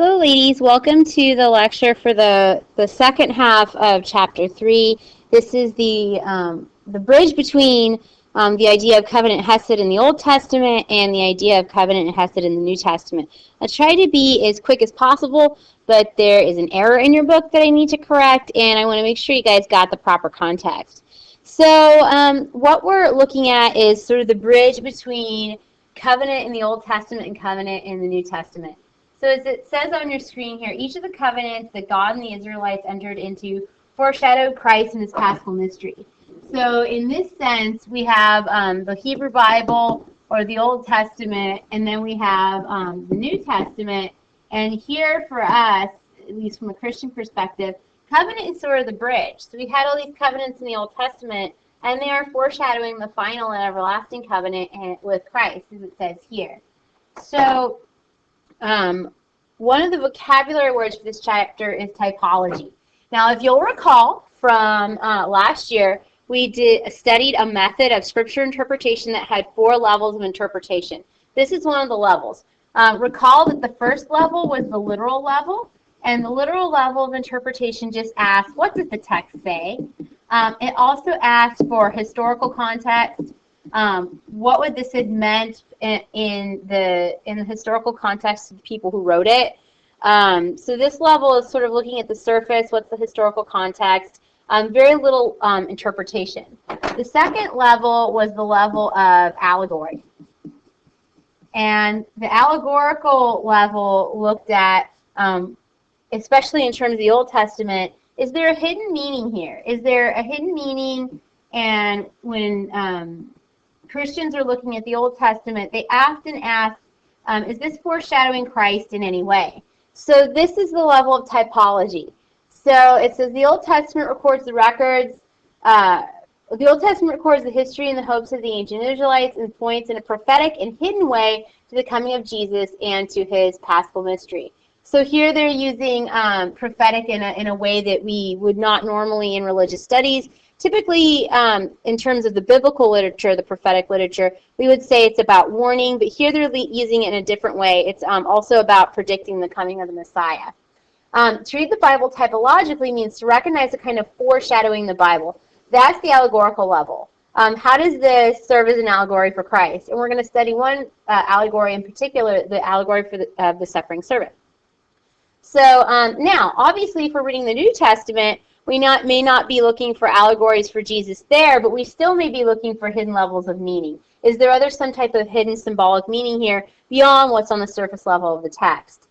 Hello, ladies. Welcome to the lecture for the second half of Chapter 3. This is the bridge between the idea of covenant hesed in the Old Testament and the idea of covenant hesed in the New Testament. I'll try to be as quick as possible, but there is an error in your book that I need to correct, and I want to make sure you guys got the proper context. So what we're looking at is sort of the bridge between covenant in the Old Testament and covenant in the New Testament. So as it says on your screen here, each of the covenants that God and the Israelites entered into foreshadowed Christ and his paschal mystery. So in this sense, we have the Hebrew Bible or the Old Testament, and then we have the New Testament. And here for us, at least from a Christian perspective, covenant is sort of the bridge. So we had all these covenants in the Old Testament, and they are foreshadowing the final and everlasting covenant with Christ, as it says here. So one of the vocabulary words for this chapter is typology. Now, if you'll recall from last year, we studied a method of scripture interpretation that had 4 levels of interpretation. This is one of the levels. Recall that the first level was the literal level, and the literal level of interpretation just asks, what does the text say? It also asks for historical context. What would this have meant in the historical context of the people who wrote it? So this level is sort of looking at the surface, what's the historical context, very little interpretation. The second level was the level of allegory. And the allegorical level looked at, especially in terms of the Old Testament, is there a hidden meaning here? Is there a hidden meaning? And when Christians are looking at the Old Testament, they often ask, is this foreshadowing Christ in any way? So this is the level of typology. So it says the Old Testament records the records, the Old Testament records the history and the hopes of the ancient Israelites and points in a prophetic and hidden way to the coming of Jesus and to his paschal mystery. So here they're using prophetic in a way that we would not normally in religious studies. Typically, in terms of the biblical literature, the prophetic literature, we would say it's about warning, but here they're using it in a different way. It's also about predicting the coming of the Messiah. To read the Bible typologically means to recognize a kind of foreshadowing the Bible. That's the allegorical level. How does this serve as an allegory for Christ? And we're going to study one allegory in particular, the allegory for the suffering servant. So now, obviously, if we're reading the New Testament, we may not be looking for allegories for Jesus there, but we still may be looking for hidden levels of meaning. Is there some type of hidden symbolic meaning here beyond what's on the surface level of the text?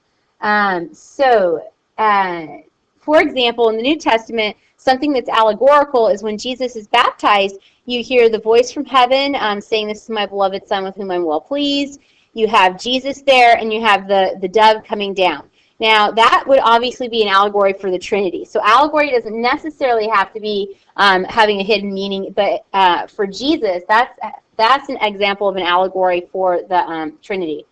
For example, in the New Testament, something that's allegorical is when Jesus is baptized, you hear the voice from heaven saying, "This is my beloved Son with whom I'm well pleased." You have Jesus there, and you have the dove coming down. Now, that would obviously be an allegory for the Trinity. So allegory doesn't necessarily have to be having a hidden meaning, but for Jesus, that's an example of an allegory for the Trinity.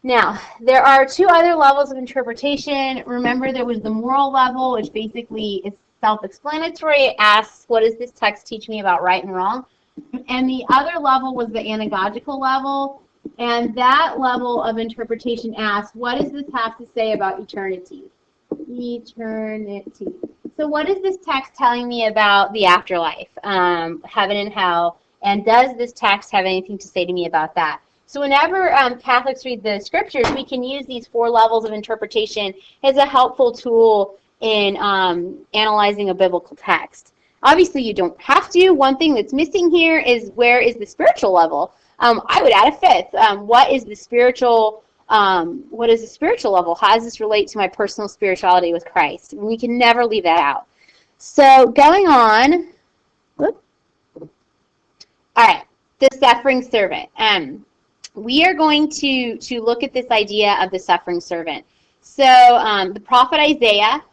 Now, there are 2 other levels of interpretation. Remember, there was the moral level, which basically is self-explanatory. It asks, what does this text teach me about right and wrong? And the other level was the anagogical level. And that level of interpretation asks, what does this have to say about eternity? Eternity. So what is this text telling me about the afterlife, heaven and hell, and does this text have anything to say to me about that? So whenever Catholics read the scriptures, we can use these 4 levels of interpretation as a helpful tool in analyzing a biblical text. Obviously, you don't have to. One thing that's missing here is where is the spiritual level? I would add a 5th. What is the spiritual level? How does this relate to my personal spirituality with Christ? We can never leave that out. So going on. Whoop. All right, the suffering servant. We are going to look at this idea of the suffering servant. So the prophet Isaiah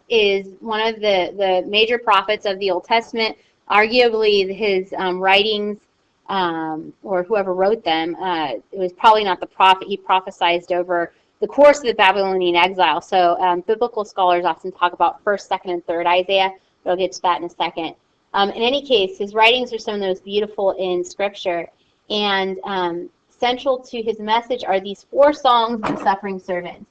is one of the major prophets of the Old Testament. Arguably, his writings, or whoever wrote them, it was probably not the prophet. He prophesied over the course of the Babylonian exile. So biblical scholars often talk about 1st, 2nd, and 3rd Isaiah. We'll get to that in a second. In any case, his writings are some of the most beautiful in Scripture. And central to his message are these 4 songs of the suffering servants.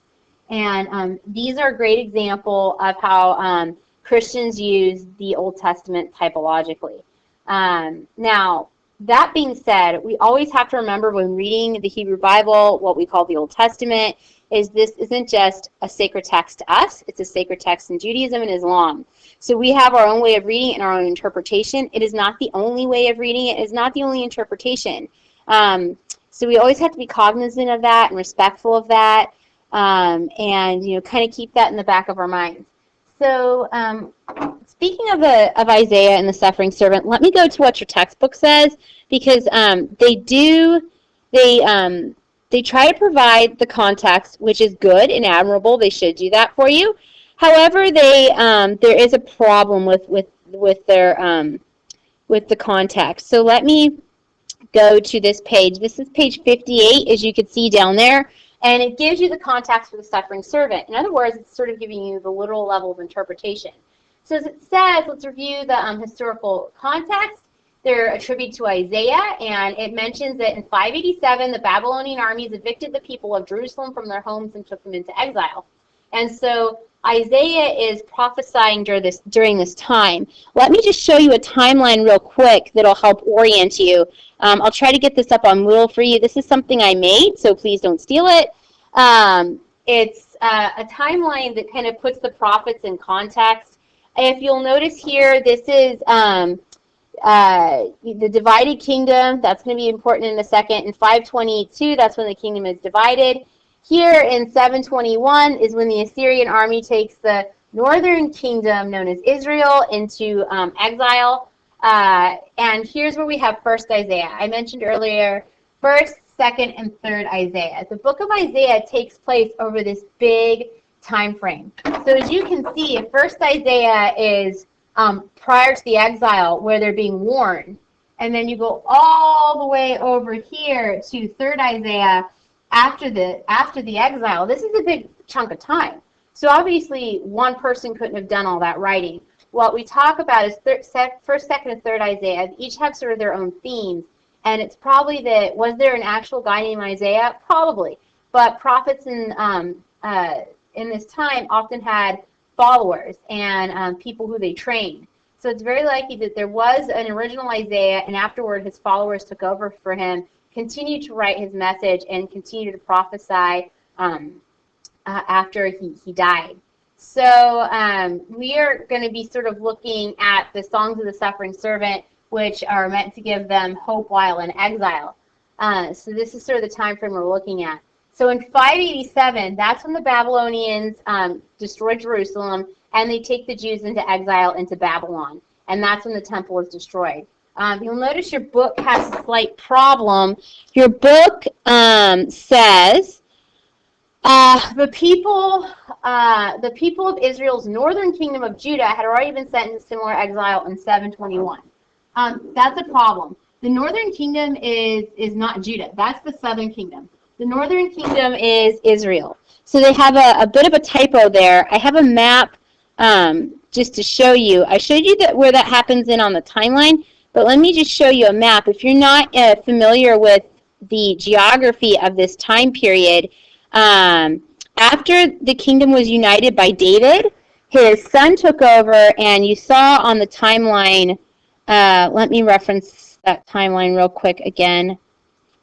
And these are a great example of how Christians use the Old Testament typologically. Now, that being said, we always have to remember when reading the Hebrew Bible, what we call the Old Testament, is this isn't just a sacred text to us, it's a sacred text in Judaism and Islam. So we have our own way of reading it and our own interpretation. It is not the only way of reading it. It is not the only interpretation. So we always have to be cognizant of that and respectful of that, and kind of keep that in the back of our minds. So speaking of Isaiah and the suffering servant, let me go to what your textbook says, because they try to provide the context, which is good and admirable. They should do that for you. However, there is a problem with the context. So let me go to this page. This is page 58, as you can see down there, and it gives you the context for the suffering servant. In other words, it's sort of giving you the literal level of interpretation. So as it says, let's review the historical context. They're attributed to Isaiah, and it mentions that in 587, the Babylonian armies evicted the people of Jerusalem from their homes and took them into exile. And so Isaiah is prophesying during this time. Let me just show you a timeline real quick that'll help orient you. I'll try to get this up on Moodle for you. This is something I made, so please don't steal it. It's a timeline that kind of puts the prophets in context. If you'll notice here, this is the divided kingdom. That's going to be important in a second. In 522, that's when the kingdom is divided. Here in 721 is when the Assyrian army takes the northern kingdom, known as Israel, into exile. And here's where we have 1st Isaiah. I mentioned earlier 1st, 2nd, and 3rd Isaiah. The book of Isaiah takes place over this big time frame. So as you can see, 1st Isaiah is prior to the exile, where they're being warned. And then you go all the way over here to 3rd Isaiah, after the exile. This is a big chunk of time. So obviously one person couldn't have done all that writing. What we talk about is 1st, 2nd, and 3rd Isaiah. Each have sort of their own themes. And it's probably that, was there an actual guy named Isaiah? Probably. But prophets in this time often had followers and people who they trained. So it's very likely that there was an original Isaiah, and afterward his followers took over for him, continued to write his message, and continued to prophesy after he died. So we are going to be sort of looking at the songs of the suffering servant, which are meant to give them hope while in exile. So this is sort of the time frame we're looking at. So in 587, that's when the Babylonians destroy Jerusalem, and they take the Jews into exile into Babylon. And that's when the temple is destroyed. You'll notice your book has a slight problem. Your book says the people of Israel's northern kingdom of Judah had already been sent into similar exile in 721. That's a problem. The northern kingdom is not Judah. That's the southern kingdom. The northern kingdom is Israel. So they have a bit of a typo there. I have a map just to show you. I showed you where that happens in on the timeline, but let me just show you a map. If you're not familiar with the geography of this time period, after the kingdom was united by David, his son took over, and you saw on the timeline, let me reference that timeline real quick again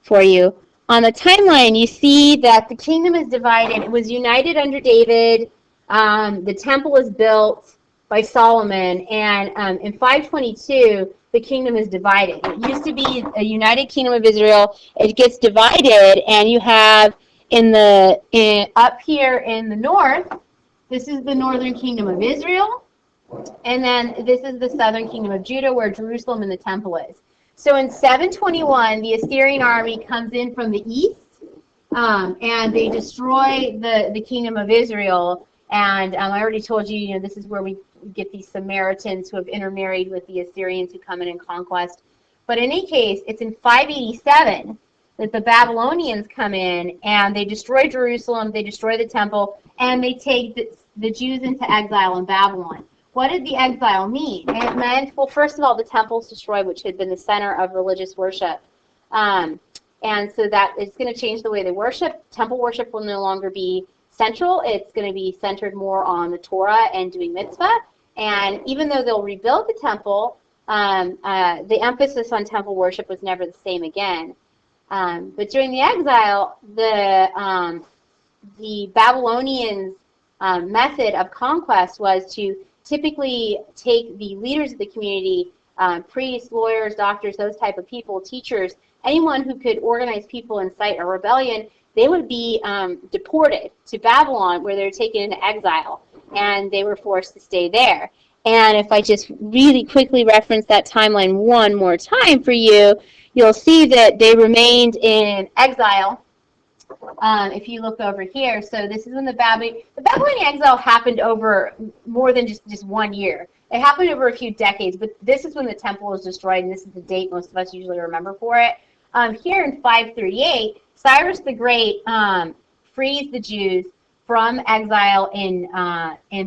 for you. On the timeline, you see that the kingdom is divided. It was united under David. The temple is built by Solomon, and in 522, the kingdom is divided. It used to be a united kingdom of Israel. It gets divided, and you have up here in the north, this is the northern kingdom of Israel, and then this is the southern kingdom of Judah, where Jerusalem and the temple is. So in 721, the Assyrian army comes in from the east, and they destroy the kingdom of Israel. And I already told you, this is where we get these Samaritans who have intermarried with the Assyrians who come in conquest. But in any case, it's in 587 that the Babylonians come in, and they destroy Jerusalem, they destroy the temple, and they take the Jews into exile in Babylon. What did the exile mean? It meant, well, first of all, the temple's destroyed, which had been the center of religious worship. And so that it's going to change the way they worship. Temple worship will no longer be central. It's going to be centered more on the Torah and doing mitzvah. And even though they'll rebuild the temple, the emphasis on temple worship was never the same again. But during the exile, the Babylonians' method of conquest was to typically take the leaders of the community, priests, lawyers, doctors, those type of people, teachers, anyone who could organize people, incite a rebellion, they would be deported to Babylon, where they were taken into exile, and they were forced to stay there. And if I just really quickly reference that timeline one more time for you, you'll see that they remained in exile. If you look over here, so this is when the Babylonian exile happened over more than just 1 year. It happened over a few decades, but this is when the temple was destroyed, and this is the date most of us usually remember for it. Here in 538, Cyrus the Great frees the Jews from exile in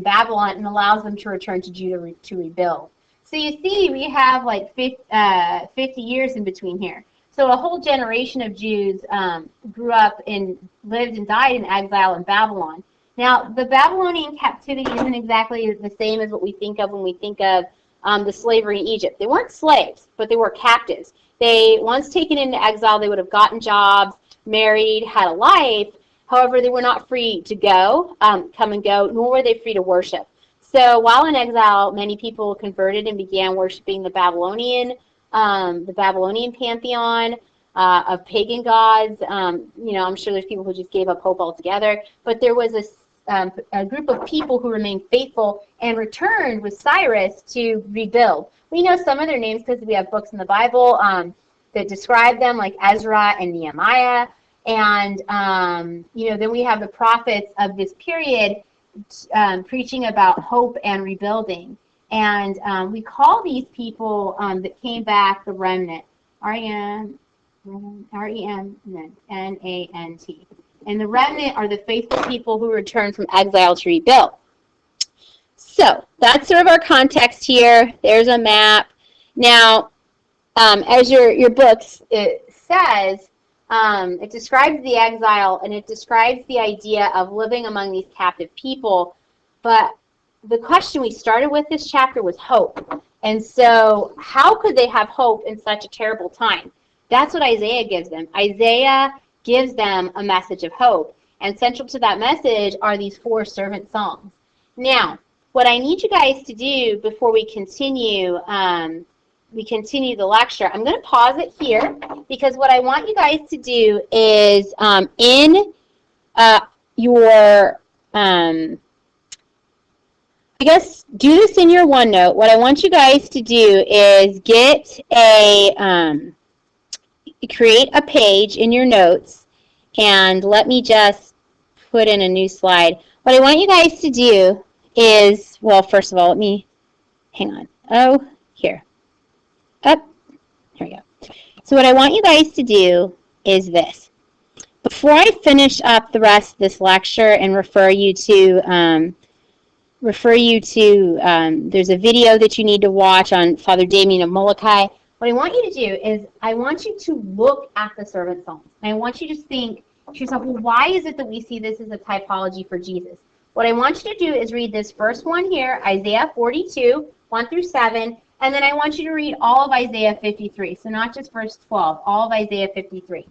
Babylon and allows them to return to Judah to rebuild. So you see, we have like 50 years in between here. So a whole generation of Jews grew up and lived and died in exile in Babylon. Now, the Babylonian captivity isn't exactly the same as what we think of when we think of the slavery in Egypt. They weren't slaves, but they were captives. They, once taken into exile, they would have gotten jobs, married, had a life. However, they were not free to go, come and go, nor were they free to worship. So while in exile, many people converted and began worshiping the Babylonian pantheon of pagan gods. I'm sure there's people who just gave up hope altogether. But there was a group of people who remained faithful and returned with Cyrus to rebuild. We know some of their names because we have books in the Bible that describe them, like Ezra and Nehemiah. And, then we have the prophets of this period preaching about hope and rebuilding. And we call these people that came back the remnant, R-E-M-N-A-N-T. And the remnant are the faithful people who returned from exile to rebuild. So that's sort of our context here. There's a map. Now, as your books, it says, it describes the exile, and it describes the idea of living among these captive people. But the question we started with this chapter was hope. And so how could they have hope in such a terrible time? That's what Isaiah gives them. Isaiah gives them a message of hope. And central to that message are these 4 servant songs. Now, what I need you guys to do before we continue the lecture, I'm going to pause it here, because what I want you guys to do is in your do this in your OneNote. What I want you guys to do is create a page in your notes, and let me just put in a new slide. What I want you guys to do is, well, first of all, hang on. Oh, here. Up. Here we go. So what I want you guys to do is this. Before I finish up the rest of this lecture and refer you to there's a video that you need to watch on Father Damien of Molokai. What I want you to do is I want you to look at the servant songs. And I want you to think to yourself, well, why is it that we see this as a typology for Jesus? What I want you to do is read this first one here, Isaiah 42, 1 through 7, and then I want you to read all of Isaiah 53. So not just verse 12, all of Isaiah 53.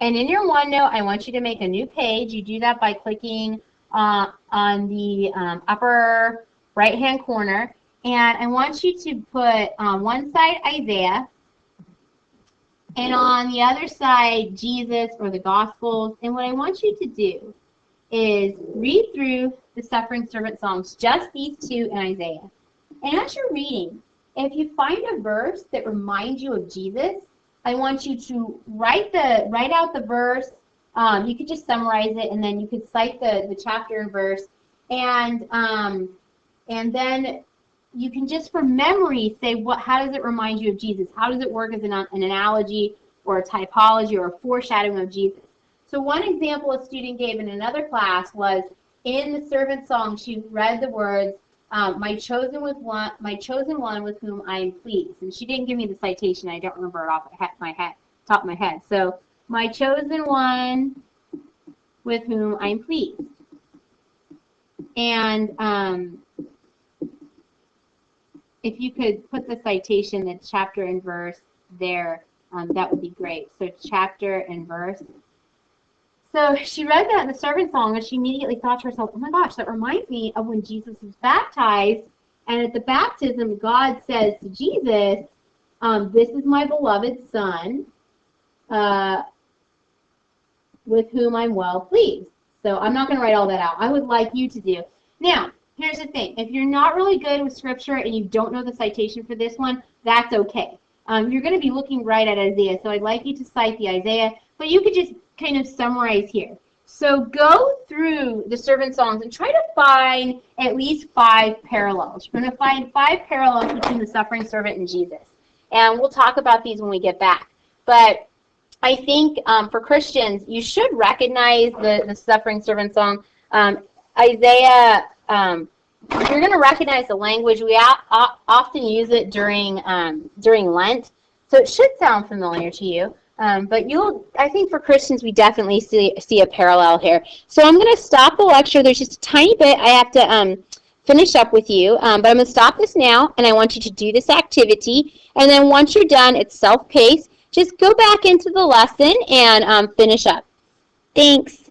And in your OneNote, I want you to make a new page. You do that by clicking on the upper right-hand corner. And I want you to put on one side Isaiah, and on the other side Jesus or the Gospels. And what I want you to do is read through the suffering servant songs, just these 2 in Isaiah. And as you're reading, if you find a verse that reminds you of Jesus, I want you to write out the verse. You could just summarize it, and then you could cite the chapter and verse, and then you can just from memory say how does it remind you of Jesus? How does it work as an analogy or a typology or a foreshadowing of Jesus? So one example a student gave in another class was in the servant song. She read the words, my chosen one with whom I am pleased. And she didn't give me the citation. I don't remember it off the top of my head. So, my chosen one with whom I am pleased. And if you could put the citation, the chapter and verse there, that would be great. So chapter and verse. So she read that in the servant song, and she immediately thought to herself, oh my gosh, that reminds me of when Jesus was baptized. And at the baptism, God says to Jesus, this is my beloved Son, with whom I'm well pleased. So I'm not going to write all that out. I would like you to do. Now, here's the thing. If you're not really good with Scripture and you don't know the citation for this one, that's okay. You're going to be looking right at Isaiah, so I'd like you to cite the Isaiah, but you could just kind of summarize here. So go through the servant songs and try to find at least 5 parallels. You're going to find 5 parallels between the suffering servant and Jesus. And we'll talk about these when we get back. But I think for Christians, you should recognize the suffering servant song. Isaiah, you're going to recognize the language. We often use it during Lent, so it should sound familiar to you. But I think for Christians, we definitely see a parallel here. So I'm going to stop the lecture. There's just a tiny bit I have to finish up with you, but I'm going to stop this now, and I want you to do this activity. And then once you're done, it's self-paced. Just go back into the lesson and finish up. Thanks.